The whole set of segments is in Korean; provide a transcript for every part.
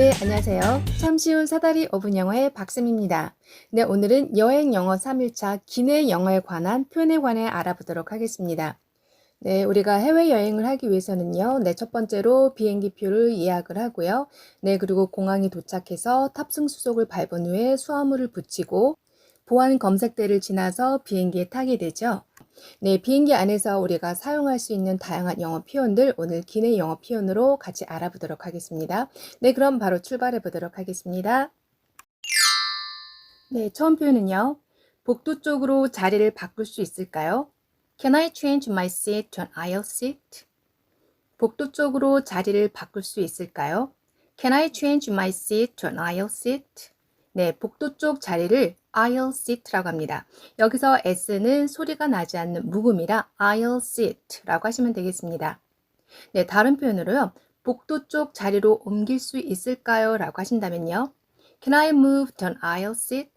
네, 안녕하세요. 참 쉬운 사다리 5분 영어의 박쌤입니다. 네, 오늘은 여행 영어 3일차 기내 영어에 관한 표현에 관해 알아보도록 하겠습니다. 네, 우리가 해외여행을 하기 위해서는요, 네, 첫 번째로 비행기 표를 예약을 하고요. 네, 그리고 공항에 도착해서 탑승 수속을 밟은 후에 수화물을 붙이고 보안 검색대를 지나서 비행기에 타게 되죠. 네, 비행기 안에서 우리가 사용할 수 있는 다양한 영어 표현들 오늘 기내 영어 표현으로 같이 알아보도록 하겠습니다. 네, 그럼 바로 출발해 보도록 하겠습니다. 네, 처음 표현은요. 복도 쪽으로 자리를 바꿀 수 있을까요? Can I change my seat to an aisle seat? 복도 쪽으로 자리를 바꿀 수 있을까요? Can I change my seat to an aisle seat? 네, 복도 쪽 자리를 aisle seat라고 합니다. 여기서 S는 소리가 나지 않는 묵음이라 aisle seat라고 하시면 되겠습니다. 네, 다른 표현으로요. 복도 쪽 자리로 옮길 수 있을까요? 라고 하신다면요. Can I move to an aisle seat?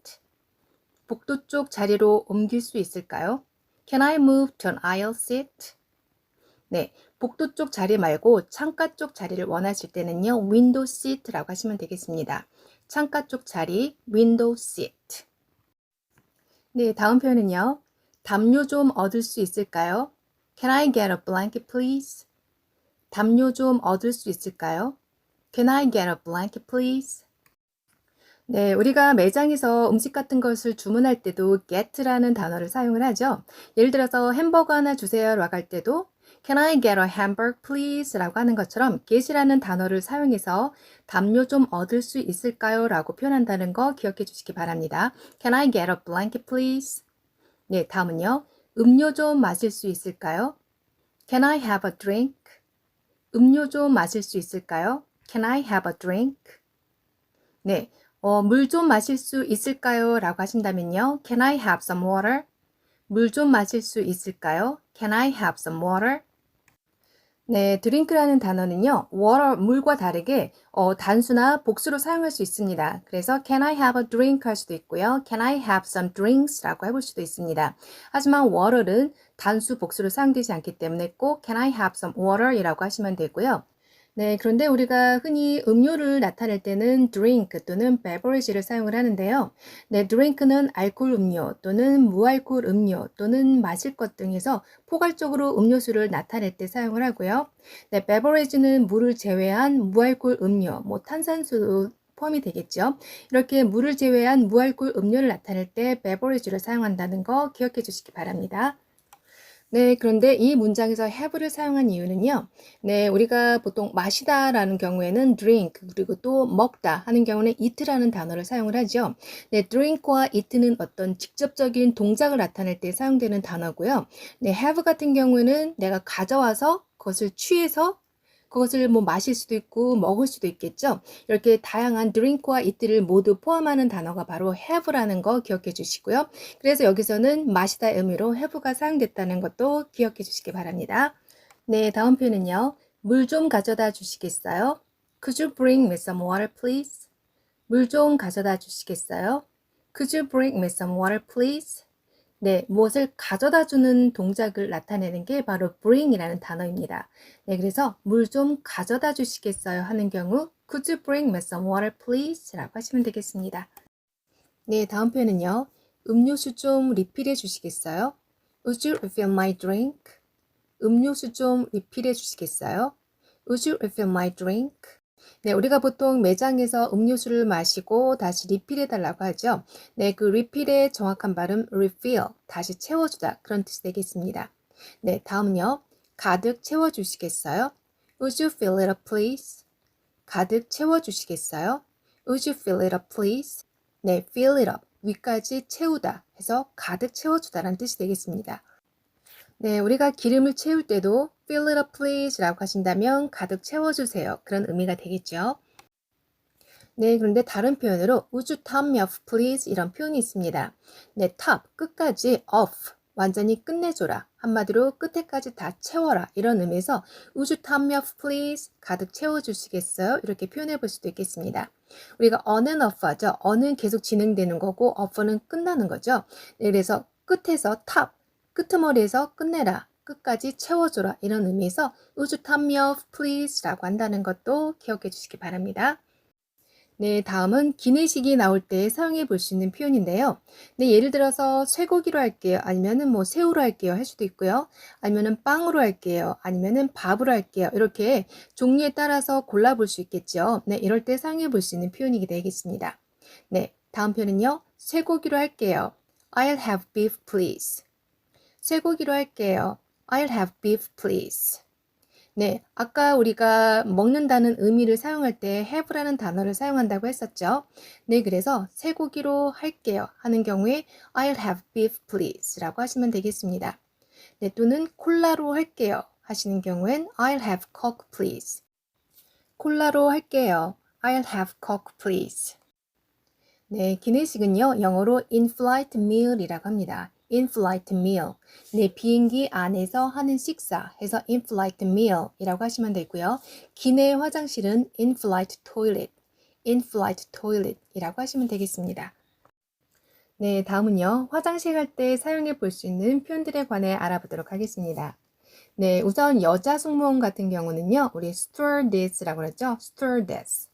복도 쪽 자리로 옮길 수 있을까요? Can I move to an aisle seat? 네, 복도 쪽 자리 말고 창가 쪽 자리를 원하실 때는요. window seat라고 하시면 되겠습니다. 창가 쪽 자리, window seat. 네, 다음 표현은요. 담요 좀 얻을 수 있을까요? Can I get a blanket, please? 담요 좀 얻을 수 있을까요? Can I get a blanket, please? 네, 우리가 매장에서 음식 같은 것을 주문할 때도 get라는 단어를 사용을 하죠. 예를 들어서 햄버거 하나 주세요라고 할 때도 Can I get a hamburger please? 라고 하는 것처럼 get이라는 단어를 사용해서 담요 좀 얻을 수 있을까요? 라고 표현한다는 거 기억해 주시기 바랍니다. Can I get a blanket please? 네, 다음은요. 음료 좀 마실 수 있을까요? Can I have a drink? 음료 좀 마실 수 있을까요? Can I have a drink? 네, 물 좀 마실 수 있을까요? 라고 하신다면요. Can I have some water? 물 좀 마실 수 있을까요? Can I have some water? 네, 드링크라는 단어는요. water, 물과 다르게 단수나 복수로 사용할 수 있습니다. 그래서 can I have a drink 할 수도 있고요. can I have some drinks 라고 해볼 수도 있습니다. 하지만 water는 단수, 복수로 사용되지 않기 때문에 꼭 can I have some water 이라고 하시면 되고요. 네, 그런데 우리가 흔히 음료를 나타낼 때는 drink 또는 beverage를 사용을 하는데요. 네, drink는 알코올 음료 또는 무알코올 음료 또는 마실 것 등에서 포괄적으로 음료수를 나타낼 때 사용을 하고요. 네, beverage는 물을 제외한 무알코올 음료, 뭐 탄산수도 포함이 되겠죠. 이렇게 물을 제외한 무알코올 음료를 나타낼 때 beverage를 사용한다는 거 기억해 주시기 바랍니다. 네, 그런데 이 문장에서 have를 사용한 이유는요. 네, 우리가 보통 마시다 라는 경우에는 drink, 그리고 또 먹다 하는 경우는 eat라는 단어를 사용을 하죠. 네, drink와 eat는 어떤 직접적인 동작을 나타낼 때 사용되는 단어고요. 네, have 같은 경우에는 내가 가져와서 그것을 취해서 그것을 뭐 마실 수도 있고 먹을 수도 있겠죠. 이렇게 다양한 drink와 eat를 모두 포함하는 단어가 바로 have라는 거 기억해 주시고요. 그래서 여기서는 마시다 의미로 have가 사용됐다는 것도 기억해 주시기 바랍니다. 네, 다음 표현은요. 물 좀 가져다 주시겠어요? Could you bring me some water, please? 물 좀 가져다 주시겠어요? Could you bring me some water, please? 네, 무엇을 가져다 주는 동작을 나타내는 게 바로 bring이라는 단어입니다. 네, 그래서 물 좀 가져다 주시겠어요? 하는 경우 Could you bring me some water, please? 라고 하시면 되겠습니다. 네, 다음 표현은요. 음료수 좀 리필해 주시겠어요? Would you refill my drink? 음료수 좀 리필해 주시겠어요? Would you refill my drink? 네, 우리가 보통 매장에서 음료수를 마시고 다시 리필해 달라고 하죠. 네, 그 리필의 정확한 발음 refill, 다시 채워주다 그런 뜻이 되겠습니다. 네, 다음은요. 가득 채워주시겠어요? Would you fill it up, please? 가득 채워주시겠어요? Would you fill it up, please? 네, fill it up, 위까지 채우다 해서 가득 채워주다라는 뜻이 되겠습니다. 네, 우리가 기름을 채울 때도 fill it up please 라고 하신다면 가득 채워주세요. 그런 의미가 되겠죠. 네, 그런데 다른 표현으로 would you top me off please 이런 표현이 있습니다. 네, top, 끝까지 off, 완전히 끝내줘라. 한마디로 끝에까지 다 채워라. 이런 의미에서 would you top me off please 가득 채워주시겠어요? 이렇게 표현해 볼 수도 있겠습니다. 우리가 on은 off 하죠. on은 계속 진행되는 거고 off는 끝나는 거죠. 네, 그래서 끝에서 top, 끄트머리에서 끝내라. 끝까지 채워줘라. 이런 의미에서 would you top me off please 라고 한다는 것도 기억해 주시기 바랍니다. 네, 다음은 기내식이 나올 때 사용해 볼 수 있는 표현인데요. 네, 예를 들어서 쇠고기로 할게요. 아니면은 뭐 새우로 할게요. 할 수도 있고요. 아니면은 빵으로 할게요. 아니면은 밥으로 할게요. 이렇게 종류에 따라서 골라볼 수 있겠죠. 네, 이럴 때 사용해 볼 수 있는 표현이 되겠습니다. 네, 다음 표현은요. 쇠고기로 할게요. I'll have beef, please. 쇠고기로 할게요. I'll have beef, please. 네, 아까 우리가 먹는다는 의미를 사용할 때 have라는 단어를 사용한다고 했었죠. 네, 그래서 쇠고기로 할게요 하는 경우에 I'll have beef please 라고 하시면 되겠습니다. 네, 또는 콜라로 할게요 하시는 경우엔 I'll have coke please. 콜라로 할게요. I'll have coke please. 네, 기내식은요, 영어로 in-flight meal이라고 합니다. in-flight meal. 네, 비행기 안에서 하는 식사 해서 in-flight meal이라고 하시면 되고요. 기내 화장실은 in-flight toilet, in-flight toilet이라고 하시면 되겠습니다. 네, 다음은요, 화장실 갈 때 사용해 볼 수 있는 표현들에 관해 알아보도록 하겠습니다. 네, 우선 여자 승무원 같은 경우는요, 우리 stewardess라고 그랬죠? stewardess.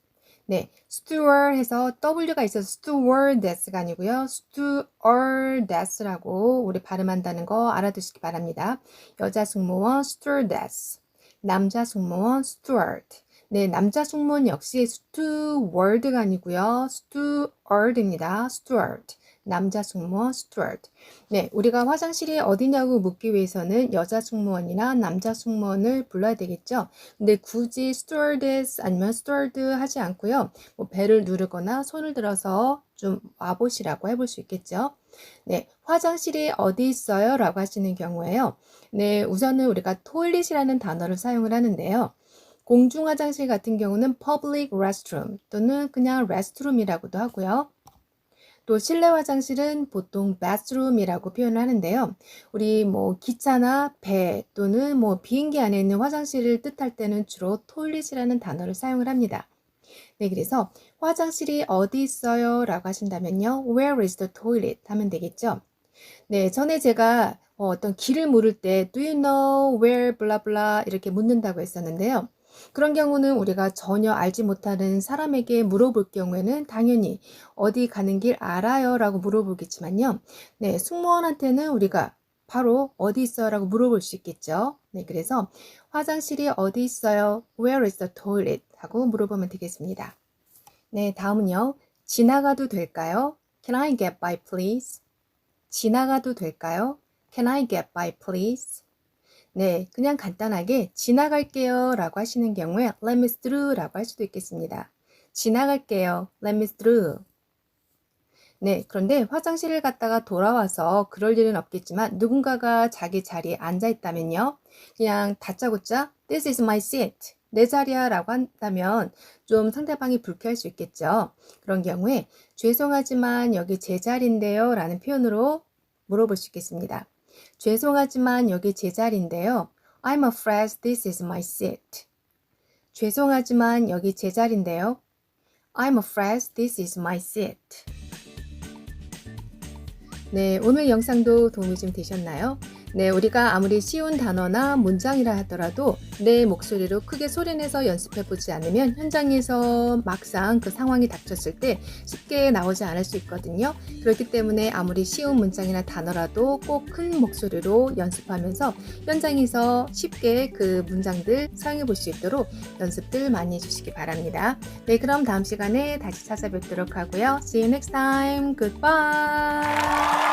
네, steward 해서 W가 있어서 stewardess가 아니고요. stewardess라고 우리 발음한다는 거 알아두시기 바랍니다. 여자 승무원 stewardess, 남자 승무원 steward. 네, 남자 승무원 역시 steward가 아니고요. steward입니다. steward. 남자 승무원 steward. 네, 우리가 화장실이 어디냐고 묻기 위해서는 여자 승무원이나 남자 승무원을 불러야 되겠죠. 근데 굳이 stewardess 아니면 steward 하지 않고요. 뭐 벨을 누르거나 손을 들어서 좀 와보시라고 해볼 수 있겠죠. 네, 화장실이 어디 있어요? 라고 하시는 경우에요. 네, 우선은 우리가 toilet이라는 단어를 사용을 하는데요. 공중 화장실 같은 경우는 public restroom 또는 그냥 restroom이라고도 하고요. 또 실내 화장실은 보통 bathroom이라고 표현을 하는데요. 우리 뭐 기차나 배 또는 뭐 비행기 안에 있는 화장실을 뜻할 때는 주로 toilet이라는 단어를 사용을 합니다. 네, 그래서 화장실이 어디 있어요? 라고 하신다면요. Where is the toilet? 하면 되겠죠. 네, 전에 제가 어떤 길을 물을 때 Do you know where blah blah 이렇게 묻는다고 했었는데요. 그런 경우는 우리가 전혀 알지 못하는 사람에게 물어볼 경우에는 당연히 어디 가는 길 알아요? 라고 물어보겠지만요. 네, 승무원한테는 우리가 바로 어디 있어요? 라고 물어볼 수 있겠죠. 네, 그래서 화장실이 어디 있어요? Where is the toilet? 하고 물어보면 되겠습니다. 네, 다음은요. 지나가도 될까요? Can I get by please? 지나가도 될까요? Can I get by please? 네, 그냥 간단하게 지나갈게요 라고 하시는 경우에 let me through 라고 할 수도 있겠습니다. 지나갈게요. let me through. 네, 그런데 화장실을 갔다가 돌아와서 그럴 일은 없겠지만 누군가가 자기 자리에 앉아 있다면요. 그냥 다짜고짜 this is my seat. 내 자리야 라고 한다면 좀 상대방이 불쾌할 수 있겠죠. 그런 경우에 죄송하지만 여기 제 자리인데요 라는 표현으로 물어볼 수 있겠습니다. 죄송하지만 여기 제 자리인데요. I'm afraid this is my seat. 죄송하지만 여기 제 자리인데요. I'm afraid this is my seat. 네, 오늘 영상도 도움이 좀 되셨나요? 네, 우리가 아무리 쉬운 단어나 문장이라 하더라도 내 목소리로 크게 소리내서 연습해보지 않으면 현장에서 막상 그 상황이 닥쳤을 때 쉽게 나오지 않을 수 있거든요. 그렇기 때문에 아무리 쉬운 문장이나 단어라도 꼭 큰 목소리로 연습하면서 현장에서 쉽게 그 문장들 사용해 볼 수 있도록 연습들 많이 해주시기 바랍니다. 네, 그럼 다음 시간에 다시 찾아뵙도록 하고요. See you next time. Goodbye.